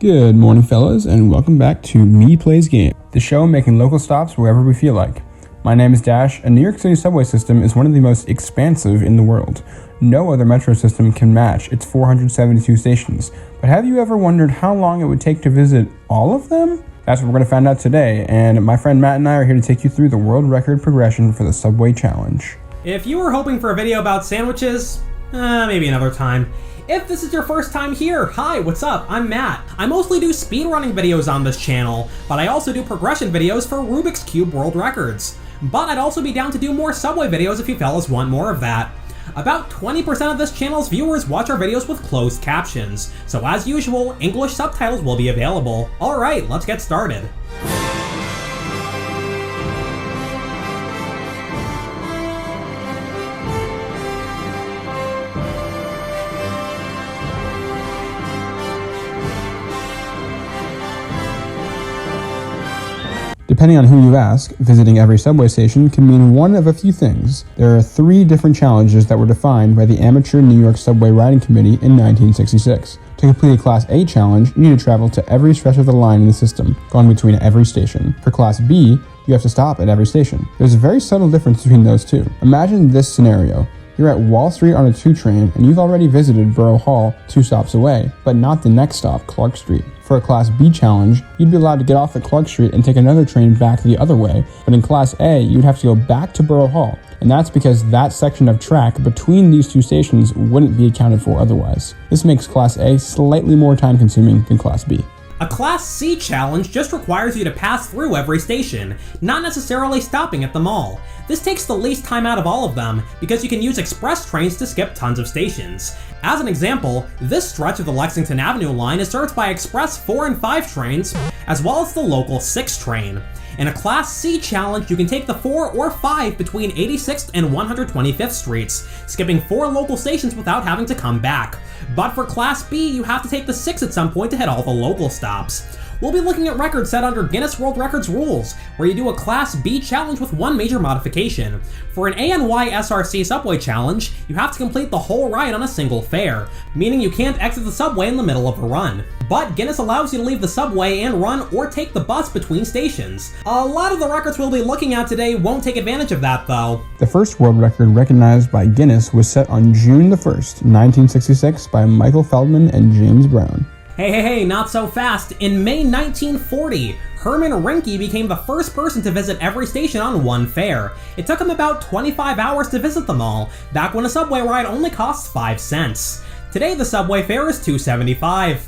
Good morning, fellas, and welcome back to Me Plays Game, the show making local stops wherever we feel like. My name is Dash, and New York City subway system is one of the most expansive in the world. No other metro system can match its 472 stations, but have you ever wondered how long it would take to visit all of them? That's what we're going to find out today, and my friend Matt and I are here to take you through the world record progression for the Subway Challenge. If you were hoping for a video about sandwiches, maybe another time. If this is your first time here, hi, what's up? I'm Matt. I mostly do speedrunning videos on this channel, but I also do progression videos for Rubik's Cube World Records. But I'd also be down to do more Subway videos if you fellas want more of that. About 20% of this channel's viewers watch our videos with closed captions, so as usual, English subtitles will be available. Alright, let's get started. Depending on who you ask, visiting every subway station can mean one of a few things. There are 3 different challenges that were defined by the Amateur New York Subway Riding Committee in 1966. To complete a Class A challenge, you need to travel to every stretch of the line in the system, going between every station. For Class B, you have to stop at every station. There's a very subtle difference between those two. Imagine this scenario. You're at Wall Street on a 2 train, and you've already visited Borough Hall 2 stops away, but not the next stop, Clark Street. For a Class B challenge, you'd be allowed to get off at Clark Street and take another train back the other way, but in Class A, you'd have to go back to Borough Hall, and that's because that section of track between these 2 stations wouldn't be accounted for otherwise. This makes Class A slightly more time-consuming than Class B. A Class C challenge just requires you to pass through every station, not necessarily stopping at them all. This takes the least time out of all of them, because you can use express trains to skip tons of stations. As an example, this stretch of the Lexington Avenue line is served by express 4 and 5 trains, as well as the local 6 train. In a Class C challenge, you can take the 4 or 5 between 86th and 125th Streets, skipping 4 local stations without having to come back. But for Class B, you have to take the 6 at some point to hit all the local stops. We'll be looking at records set under Guinness World Records rules, where you do a Class B challenge with one major modification. For an ANY SRC subway challenge, you have to complete the whole ride on a single fare, meaning you can't exit the subway in the middle of a run. But Guinness allows you to leave the subway and run or take the bus between stations. A lot of the records we'll be looking at today won't take advantage of that though. The first world record recognized by Guinness was set on June the 1st, 1966 by Michael Feldman and James Brown. Hey, not so fast. In May 1940, Herman Rinke became the first person to visit every station on one fare. It took him about 25 hours to visit them all, back when a subway ride only costs 5 cents. Today the subway fare is $2.75.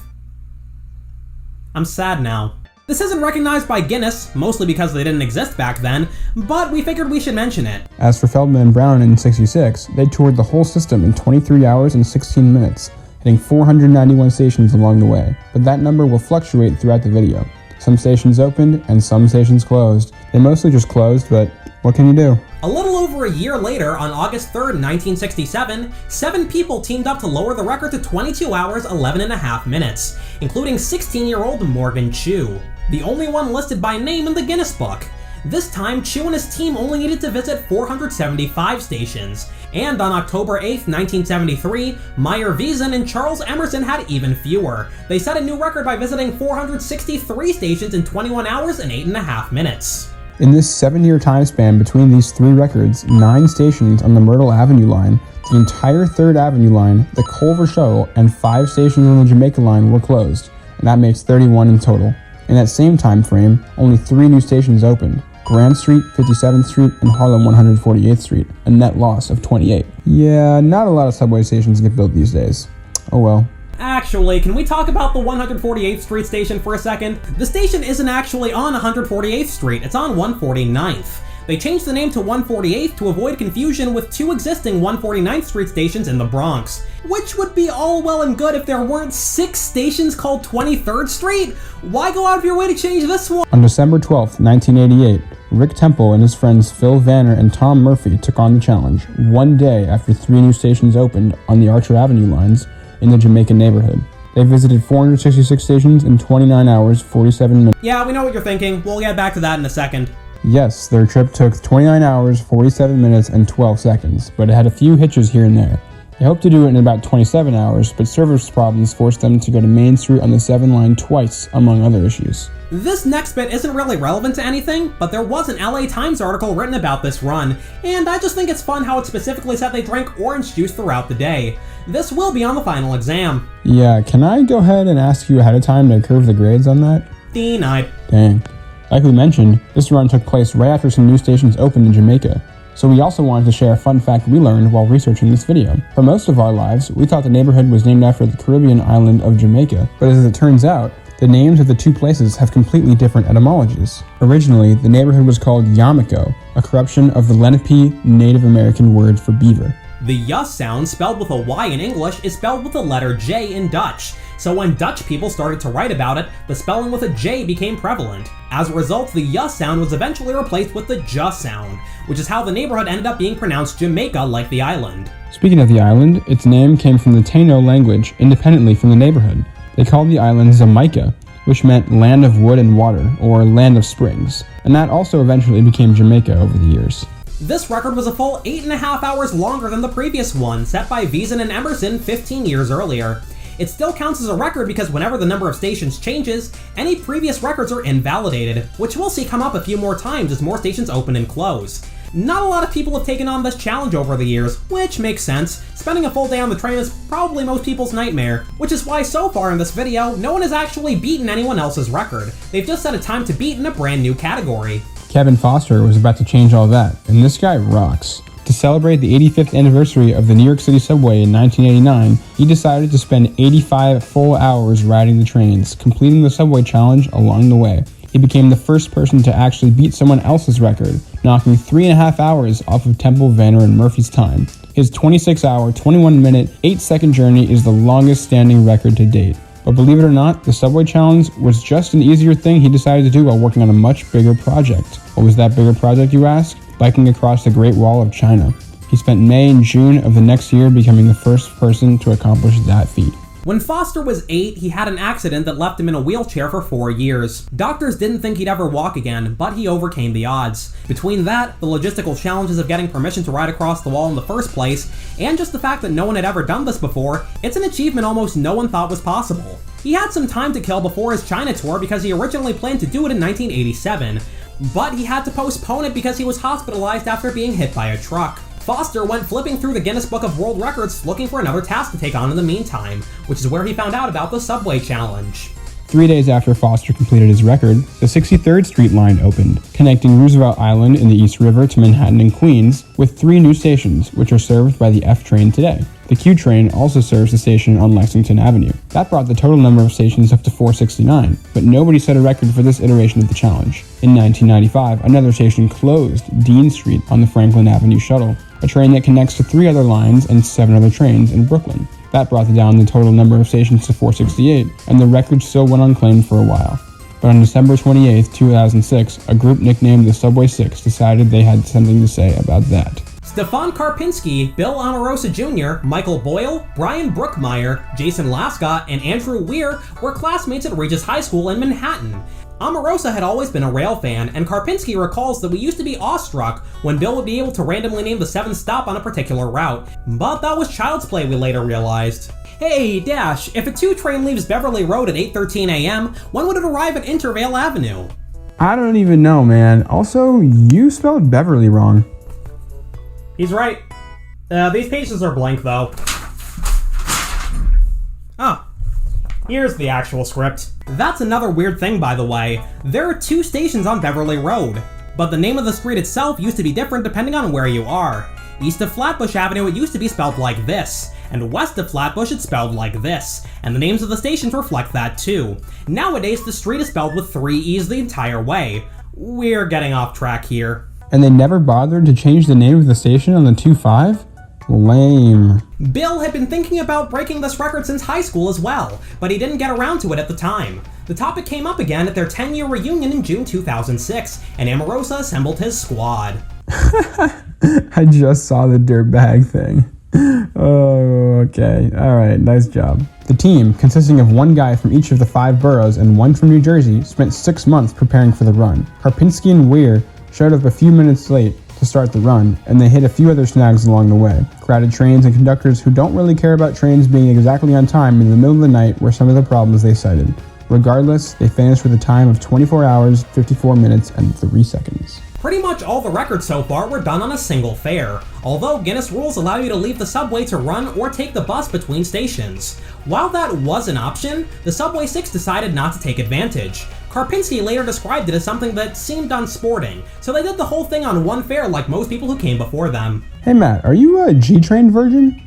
I'm sad now. This isn't recognized by Guinness, mostly because they didn't exist back then, but we figured we should mention it. As for Feldman and Brown in '66, they toured the whole system in 23 hours and 16 minutes. Hitting 491 stations along the way, but that number will fluctuate throughout the video. Some stations opened and some stations closed. They mostly just closed, but what can you do? A little over a year later, on August 3rd, 1967, 7 people teamed up to lower the record to 22 hours, 11 and a half minutes, including 16-year-old Morgan Chu, the only one listed by name in the Guinness book. This time, Chu and his team only needed to visit 475 stations, and on October 8th, 1973, Meyer Wiesen and Charles Emerson had even fewer. They set a new record by visiting 463 stations in 21 hours and 8 and a half minutes. In this 7-year time span between these 3 records, 9 stations on the Myrtle Avenue line, the entire 3rd Avenue line, the Culver Shuttle, and 5 stations on the Jamaica line were closed, and that makes 31 in total. In that same time frame, only 3 new stations opened: Grand Street, 57th Street, and Harlem 148th Street, a net loss of 28. Yeah, not a lot of subway stations get built these days. Oh well. Actually, can we talk about the 148th Street station for a second? The station isn't actually on 148th Street, it's on 149th. They changed the name to 148th to avoid confusion with 2 existing 149th Street stations in the Bronx, which would be all well and good if there weren't 6 stations called 23rd Street. Why go out of your way to change this one? On December 12th, 1988, Rick Temple and his friends Phil Vanner and Tom Murphy took on the challenge, one day after 3 new stations opened on the Archer Avenue lines in the Jamaica neighborhood. They visited 466 stations in 29 hours, 47 minutes. Yeah, we know what you're thinking. We'll get back to that in a second. Yes, their trip took 29 hours, 47 minutes, and 12 seconds, but it had a few hitches here and there. They hoped to do it in about 27 hours, but service problems forced them to go to Main Street on the 7 line twice, among other issues. This next bit isn't really relevant to anything, but there was an LA Times article written about this run, and I just think it's fun how it specifically said they drank orange juice throughout the day. This will be on the final exam. Yeah, can I go ahead and ask you ahead of time to curve the grades on that? Denied. Dang. Like we mentioned, this run took place right after some new stations opened in Jamaica. So we also wanted to share a fun fact we learned while researching this video. For most of our lives, we thought the neighborhood was named after the Caribbean island of Jamaica, but as it turns out, the names of the two places have completely different etymologies. Originally, the neighborhood was called Yamiko, a corruption of the Lenape Native American word for beaver. The Y sound, spelled with a Y in English, is spelled with the letter J in Dutch. So when Dutch people started to write about it, the spelling with a J became prevalent. As a result, the Y sound was eventually replaced with the J sound, which is how the neighborhood ended up being pronounced Jamaica like the island. Speaking of the island, its name came from the Taino language independently from the neighborhood. They called the island Jamaica, which meant land of wood and water, or land of springs, and that also eventually became Jamaica over the years. This record was a full 8.5 hours longer than the previous one, set by Veasan and Emerson 15 years earlier. It still counts as a record because whenever the number of stations changes, any previous records are invalidated, which we'll see come up a few more times as more stations open and close. Not a lot of people have taken on this challenge over the years, which makes sense. Spending a full day on the train is probably most people's nightmare, which is why so far in this video, no one has actually beaten anyone else's record. They've just set a time to beat in a brand new category. Kevin Foster was about to change all that, and this guy rocks. To celebrate the 85th anniversary of the New York City subway in 1989, he decided to spend 85 full hours riding the trains, completing the subway challenge along the way. He became the first person to actually beat someone else's record, knocking 3.5 hours off of Temple, Vanner, and Murphy's time. His 26-hour, 21-minute, 8-second journey is the longest standing record to date. But believe it or not, the subway challenge was just an easier thing he decided to do while working on a much bigger project. What was that bigger project, you ask? Biking across the Great Wall of China. He spent May and June of the next year becoming the first person to accomplish that feat. When Foster was 8, he had an accident that left him in a wheelchair for 4 years. Doctors didn't think he'd ever walk again, but he overcame the odds. Between that, the logistical challenges of getting permission to ride across the wall in the first place, and just the fact that no one had ever done this before, it's an achievement almost no one thought was possible. He had some time to kill before his China tour because he originally planned to do it in 1987, but he had to postpone it because he was hospitalized after being hit by a truck. Foster went flipping through the Guinness Book of World Records looking for another task to take on in the meantime, which is where he found out about the subway challenge. 3 days after Foster completed his record, the 63rd Street line opened, connecting Roosevelt Island in the East River to Manhattan and Queens, with 3 new stations, which are served by the F train today. The Q train also serves the station on Lexington Avenue. That brought the total number of stations up to 469, but nobody set a record for this iteration of the challenge. In 1995, another station closed Dean Street on the Franklin Avenue Shuttle, a train that connects to 3 other lines and 7 other trains in Brooklyn. That brought down the total number of stations to 468, and the record still went unclaimed for a while. But on December 28, 2006, a group nicknamed the Subway Six decided they had something to say about that. Stefan Karpinski, Bill Omarosa Jr., Michael Boyle, Brian Brookmeyer, Jason Lascott, and Andrew Weir were classmates at Regis High School in Manhattan. Omarosa had always been a rail fan, and Karpinski recalls that we used to be awestruck when Bill would be able to randomly name the 7th stop on a particular route, but that was child's play, we later realized. Hey, Dash, if a 2 train leaves Beverly Road at 8:13 a.m., when would it arrive at Intervale Avenue? I don't even know, man. Also, you spelled Beverly wrong. He's right. These pages are blank, though. Oh. Here's the actual script. That's another weird thing, by the way. There are 2 stations on Beverly Road, but the name of the street itself used to be different depending on where you are. East of Flatbush Avenue, it used to be spelled like this, and west of Flatbush, it's spelled like this, and the names of the stations reflect that too. Nowadays, the street is spelled with 3 E's the entire way. We're getting off track here. And they never bothered to change the name of the station on the 2-5? Lame. Bill had been thinking about breaking this record since high school as well, but he didn't get around to it at the time. The topic came up again at their 10-year reunion in June 2006, and Omarosa assembled his squad. I just saw the dirtbag thing. Oh, okay. Alright, nice job. The team, consisting of 1 guy from each of the 5 boroughs and 1 from New Jersey, spent 6 months preparing for the run. Karpinski and Weir showed up a few minutes late to to start the run, and they hit a few other snags along the way. Crowded trains and conductors who don't really care about trains being exactly on time in the middle of the night were some of the problems they cited. Regardless, they finished with a time of 24 hours, 54 minutes, and 3 seconds. Pretty much all the records so far were done on a single fare, although Guinness rules allow you to leave the subway to run or take the bus between stations. While that was an option, the Subway 6 decided not to take advantage. Karpinski later described it as something that seemed unsporting, so they did the whole thing on one fare like most people who came before them. Hey Matt, are you a G-Train virgin?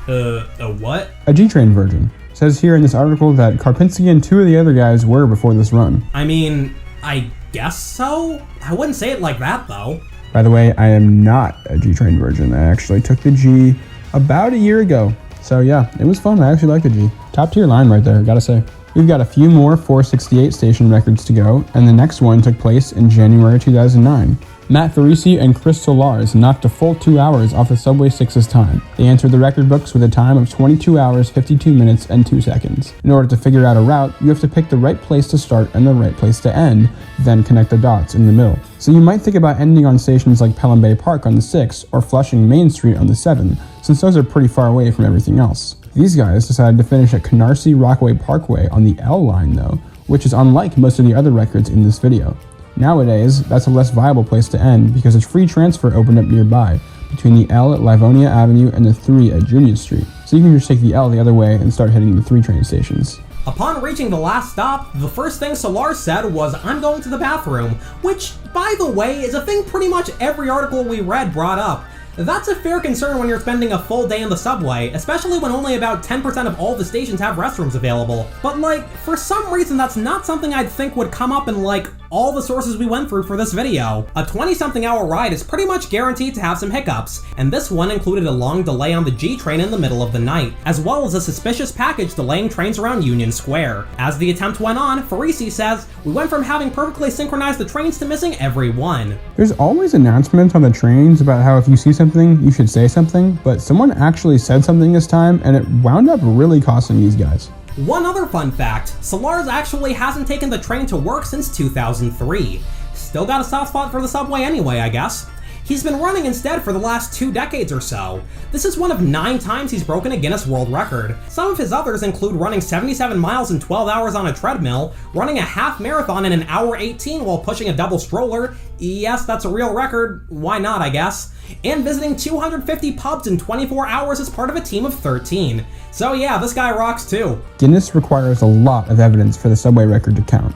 A what? A G-Train virgin. It says here in this article that Karpinski and 2 of the other guys were before this run. I mean, I guess so? I wouldn't say it like that though. By the way, I am not a G-Train virgin. I actually took the G about a year ago. So yeah, it was fun. I actually like the G. Top tier line right there, gotta say. We've got a few more 468 station records to go, and the next one took place in January 2009. Matt Farisi and Chris Solars knocked a full 2 hours off the Subway 6's time. They entered the record books with a time of 22 hours, 52 minutes, and 2 seconds. In order to figure out a route, you have to pick the right place to start and the right place to end, then connect the dots in the middle. So you might think about ending on stations like Pelham Bay Park on the 6 or Flushing Main Street on the 7, since those are pretty far away from everything else. These guys decided to finish at Canarsie-Rockaway Pkwy on the L line though, which is unlike most of the other records in this video. Nowadays, that's a less viable place to end because a free transfer opened up nearby, between the L at Livonia Avenue and the 3 at Junius Street. So you can just take the L the other way and start hitting the 3 train stations. Upon reaching the last stop, the first thing Solar said was, "I'm going to the bathroom," which, by the way, is a thing pretty much every article we read brought up. That's a fair concern when you're spending a full day in the subway, especially when only about 10% of all the stations have restrooms available. But like, for some reason that's not something I'd think would come up in like all the sources we went through for this video. A 20-something hour ride is pretty much guaranteed to have some hiccups, and this one included a long delay on the G train in the middle of the night, as well as a suspicious package delaying trains around Union Square. As the attempt went on, Farisi says, "We went from having perfectly synchronized the trains to missing every one." There's always announcements on the trains about how if you see something, you should say something, but someone actually said something this time, and it wound up really costing these guys. One other fun fact, Solars actually hasn't taken the train to work since 2003. Still got a soft spot for the subway anyway, I guess. He's been running instead for the last 2 decades or so. This is one of 9 times he's broken a Guinness World Record. Some of his others include running 77 miles in 12 hours on a treadmill, running a half marathon in an hour 18 while pushing a double stroller. Yes, that's a real record. Why not, I guess? And visiting 250 pubs in 24 hours as part of a team of 13. So yeah, this guy rocks too. Guinness requires a lot of evidence for the subway record to count.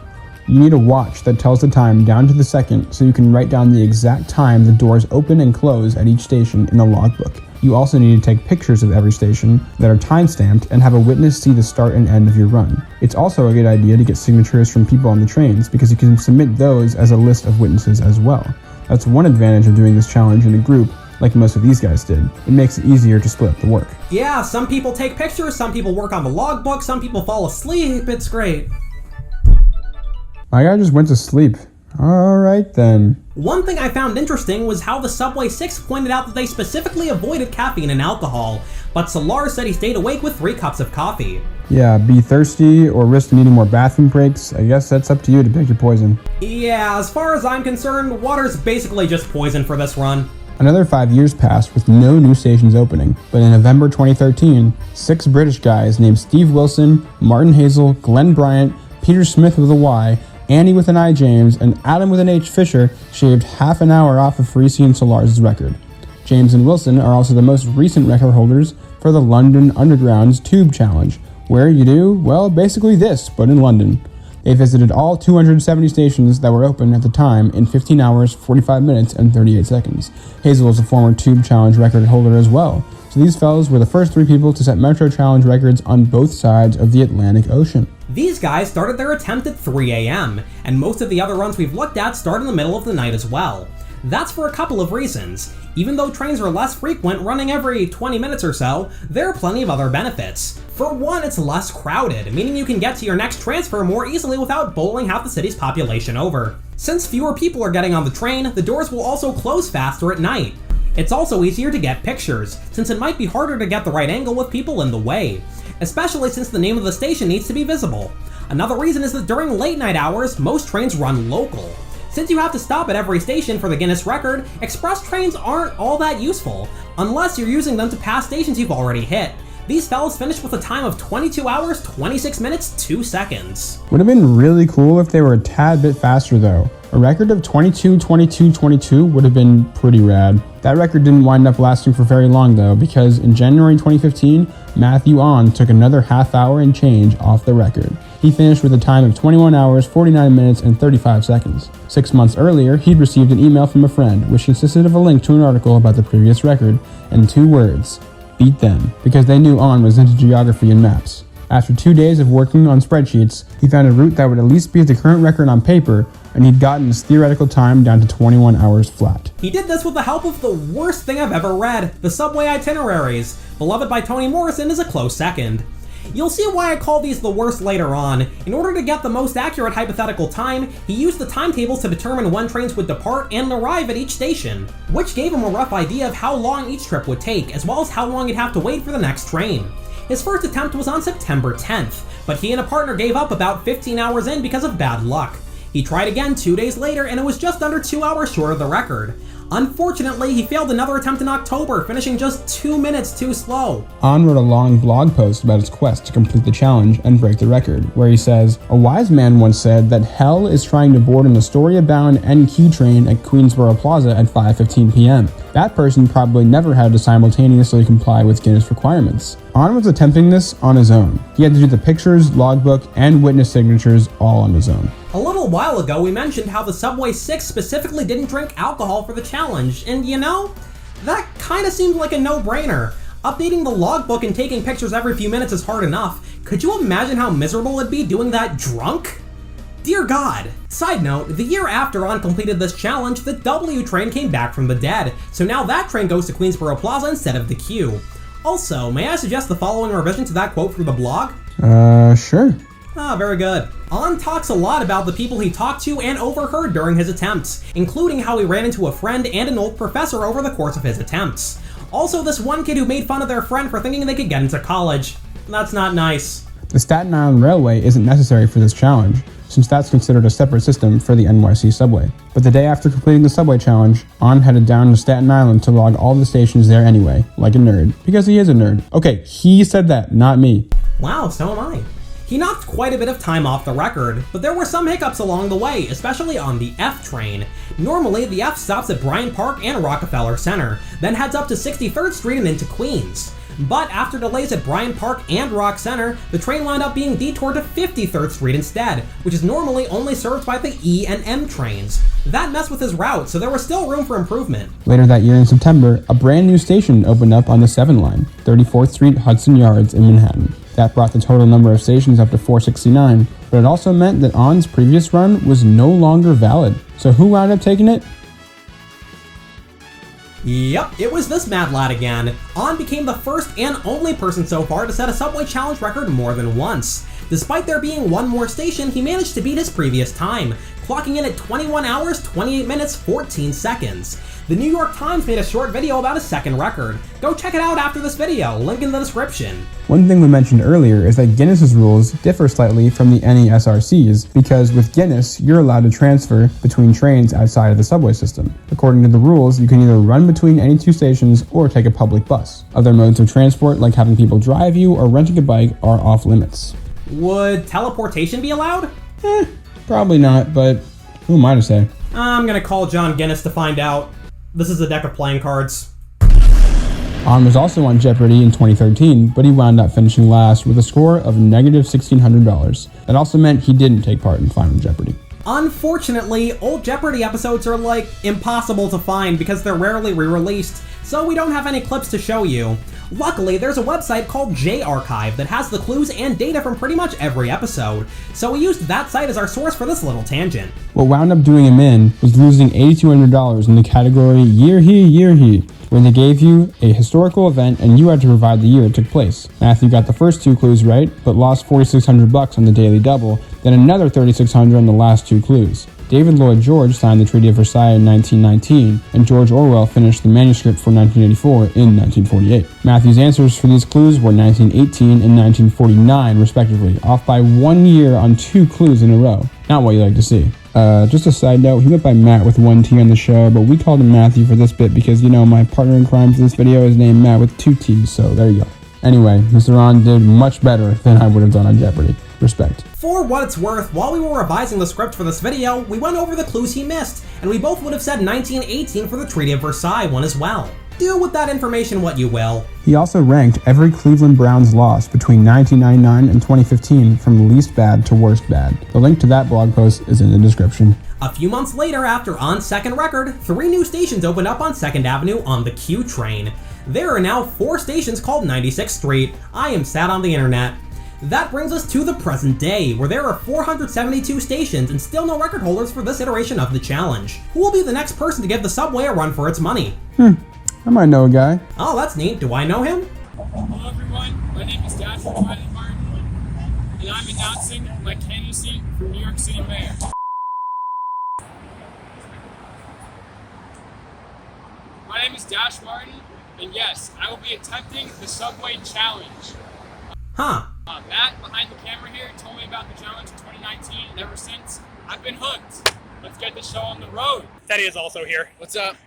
You need a watch that tells the time down to the second so you can write down the exact time the doors open and close at each station in the logbook. You also need to take pictures of every station that are time-stamped and have a witness see the start and end of your run. It's also a good idea to get signatures from people on the trains because you can submit those as a list of witnesses as well. That's one advantage of doing this challenge in a group, like most of these guys did. It makes it easier to split up the work. Yeah, some people take pictures, some people work on the logbook, some people fall asleep, it's great. My guy just went to sleep. Alright then. One thing I found interesting was how the Subway 6 pointed out that they specifically avoided caffeine and alcohol, but Solar said he stayed awake with 3 cups of coffee. Yeah, be thirsty or risk needing more bathroom breaks. I guess that's up to you to pick your poison. Yeah, as far as I'm concerned, water's basically just poison for this run. Another 5 years passed with no new stations opening, but in November 2013, 6 British guys named Steve Wilson, Martin Hazel, Glenn Bryant, Peter Smith with a Y, Andy with an I James, and Adam with an H Fisher shaved half an hour off of Farisi and Solars' record. James and Wilson are also the most recent record holders for the London Underground's Tube Challenge, where you do, well, basically this, but in London. They visited all 270 stations that were open at the time in 15 hours, 45 minutes, and 38 seconds. Hazel is a former Tube Challenge record holder as well, so these fellows were the first 3 people to set Metro Challenge records on both sides of the Atlantic Ocean. These guys started their attempt at 3 a.m., and most of the other runs we've looked at start in the middle of the night as well. That's for a couple of reasons. Even though trains are less frequent, running every 20 minutes or so, there are plenty of other benefits. For one, it's less crowded, meaning you can get to your next transfer more easily without bowling half the city's population over. Since fewer people are getting on the train, the doors will also close faster at night. It's also easier to get pictures, since it might be harder to get the right angle with people in the way, especially since the name of the station needs to be visible. Another reason is that during late night hours, most trains run local. Since you have to stop at every station for the Guinness record, express trains aren't all that useful, unless you're using them to pass stations you've already hit. These fellas finished with a time of 22 hours, 26 minutes, 2 seconds. Would have been really cool if they were a tad bit faster though. A record of 22-22-22 would have been pretty rad. That record didn't wind up lasting for very long though, because in January 2015, Matthew On took another half hour and change off the record. He finished with a time of 21 hours, 49 minutes, and 35 seconds. 6 months earlier, he'd received an email from a friend, which consisted of a link to an article about the previous record, and 2 words: beat them, because they knew On was into geography and maps. After 2 days of working on spreadsheets, he found a route that would at least beat the current record on paper, and he'd gotten his theoretical time down to 21 hours flat. He did this with the help of the worst thing I've ever read, the subway itineraries. Beloved by Toni Morrison is a close second. You'll see why I call these the worst later on. In order to get the most accurate hypothetical time, he used the timetables to determine when trains would depart and arrive at each station, which gave him a rough idea of how long each trip would take, as well as how long he'd have to wait for the next train. His first attempt was on September 10th, but he and a partner gave up about 15 hours in because of bad luck. He tried again 2 days later, and it was just under 2 hours short of the record. Unfortunately, he failed another attempt in October, finishing just 2 minutes too slow. On wrote a long blog post about his quest to complete the challenge and break the record, where he says, "A wise man once said that hell is trying to board an Astoria-bound NQ train at Queensborough Plaza at 5:15 p.m. That person probably never had to simultaneously comply with Guinness requirements." On was attempting this on his own. He had to do the pictures, logbook, and witness signatures all on his own. A little while ago, we mentioned how the Subway 6 specifically didn't drink alcohol for the challenge, and you know, that kinda seemed like a no-brainer. Updating the logbook and taking pictures every few minutes is hard enough. Could you imagine how miserable it'd be doing that drunk? Dear God. Side note, the year after On completed this challenge, the W train came back from the dead, so now that train goes to Queensborough Plaza instead of the Q. Also, may I suggest the following revision to that quote from the blog? Sure. Ah, very good. On talks a lot about the people he talked to and overheard during his attempts, including how he ran into a friend and an old professor over the course of his attempts. Also, this one kid who made fun of their friend for thinking they could get into college. That's not nice. The Staten Island Railway isn't necessary for this challenge, since that's considered a separate system for the NYC subway. But the day after completing the subway challenge, On headed down to Staten Island to log all the stations there anyway, like a nerd. Because he is a nerd. Okay, he said that, not me. Wow, so am I. He knocked quite a bit of time off the record, but there were some hiccups along the way, especially on the F train. Normally, the F stops at Bryant Park and Rockefeller Center, then heads up to 63rd Street and into Queens. But after delays at Bryant Park and Rock Center, the train wound up being detoured to 53rd Street instead, which is normally only served by the E and M trains. That messed with his route, so there was still room for improvement. Later that year in September, a brand new station opened up on the 7 line, 34th Street, Hudson Yards in Manhattan. That brought the total number of stations up to 469, but it also meant that On's previous run was no longer valid. So who wound up taking it? Yep, it was this mad lad again. On became the first and only person so far to set a subway challenge record more than once. Despite there being one more station, he managed to beat his previous time, clocking in at 21 hours, 28 minutes, 14 seconds. The New York Times made a short video about his second record. Go check it out after this video, link in the description. One thing we mentioned earlier is that Guinness's rules differ slightly from the NESRC's, because with Guinness, you're allowed to transfer between trains outside of the subway system. According to the rules, you can either run between any 2 stations or take a public bus. Other modes of transport, like having people drive you or renting a bike, are off limits. Would teleportation be allowed? Probably not, but who am I to say? I'm gonna call John Guinness to find out. This is a deck of playing cards. On was also on Jeopardy in 2013, but he wound up finishing last with a score of negative $1,600. That also meant he didn't take part in Final Jeopardy. Unfortunately, old Jeopardy episodes are like impossible to find because they're rarely re-released, so we don't have any clips to show you. Luckily, there's a website called J-Archive that has the clues and data from pretty much every episode, so we used that site as our source for this little tangent. What wound up doing him in was losing $8,200 in the category Year He, where they gave you a historical event and you had to provide the year it took place. Matthew got the first 2 clues right, but lost $4,600 on the Daily Double, then another $3,600 on the last 2 clues. David Lloyd George signed the Treaty of Versailles in 1919, and George Orwell finished the manuscript for 1984 in 1948. Matthew's answers for these clues were 1918 and 1949, respectively, off by 1 year on 2 clues in a row. Not what you like to see. Just a side note, he went by Matt with 1 T on the show, but we called him Matthew for this bit because, you know, my partner in crime for this video is named Matt with 2 T's, so there you go. Anyway, Mr. Ron did much better than I would have done on Jeopardy. Respect. For what it's worth, while we were revising the script for this video, we went over the clues he missed, and we both would have said 1918 for the Treaty of Versailles one as well. Do with that information what you will. He also ranked every Cleveland Browns loss between 1999 and 2015 from least bad to worst bad. The link to that blog post is in the description. A few months later, after On Second Record, 3 new stations opened up on 2nd Avenue on the Q train. There are now 4 stations called 96th Street. I am sad on the internet. That brings us to the present day, where there are 472 stations and still no record holders for this iteration of the challenge. Who will be the next person to give the subway a run for its money? I might know a guy. Oh, that's neat. Do I know him? Hello everyone, my name is Dasher Martin, and I'm announcing my candidacy for New York City Mayor. My name is Dash Martin, and yes, I will be attempting the Subway Challenge. Huh. Matt, behind the camera here, told me about the challenge in 2019, and ever since, I've been hooked. Let's get the show on the road. Teddy is also here. What's up?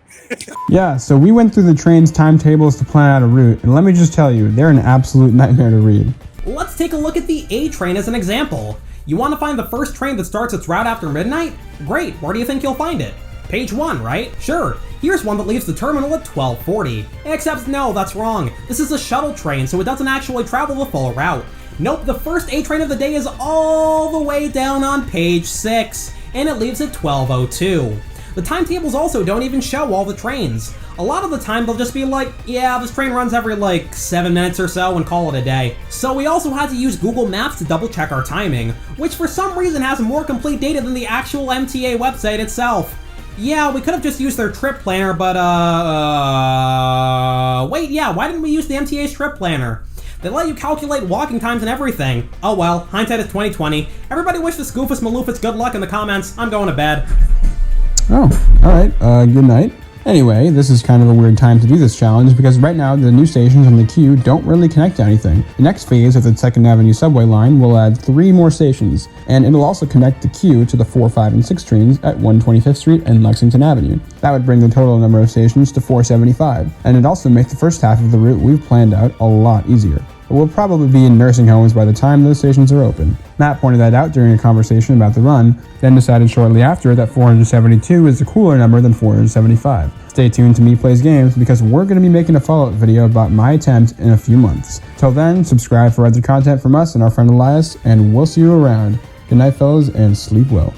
Yeah, so we went through the train's timetables to plan out a route, and let me just tell you, they're an absolute nightmare to read. Let's take a look at the A train as an example. You want to find the first train that starts its route after midnight? Great, where do you think you'll find it? Page 1, right? Sure. Here's one that leaves the terminal at 12:40. Except no, that's wrong. This is a shuttle train, so it doesn't actually travel the full route. Nope, the first A train of the day is all the way down on page 6, and it leaves at 12:02. The timetables also don't even show all the trains. A lot of the time they'll just be like, yeah, this train runs every like 7 minutes or so and call it a day. So we also had to use Google Maps to double check our timing, which for some reason has more complete data than the actual MTA website itself. Yeah, we could have just used their trip planner, but wait, yeah, why didn't we use the MTA's trip planner? They let you calculate walking times and everything. Oh well, hindsight is 2020. Everybody wish the Scoofus Maloofus good luck in the comments. I'm going to bed. Oh, alright, good night. Anyway, this is kind of a weird time to do this challenge because right now the new stations on the queue don't really connect to anything. The next phase of the 2nd Avenue subway line will add 3 more stations, and it'll also connect the queue to the 4, 5, and 6 trains at 125th Street and Lexington Avenue. That would bring the total number of stations to 475, and it'd also make the first half of the route we've planned out a lot easier. But we'll probably be in nursing homes by the time those stations are open. Matt pointed that out during a conversation about the run, then decided shortly after that 472 is a cooler number than 475. Stay tuned to Me Plays Games because we're going to be making a follow-up video about my attempt in a few months. Till then, subscribe for other content from us and our friend Elias, and we'll see you around. Good night, fellas, and sleep well.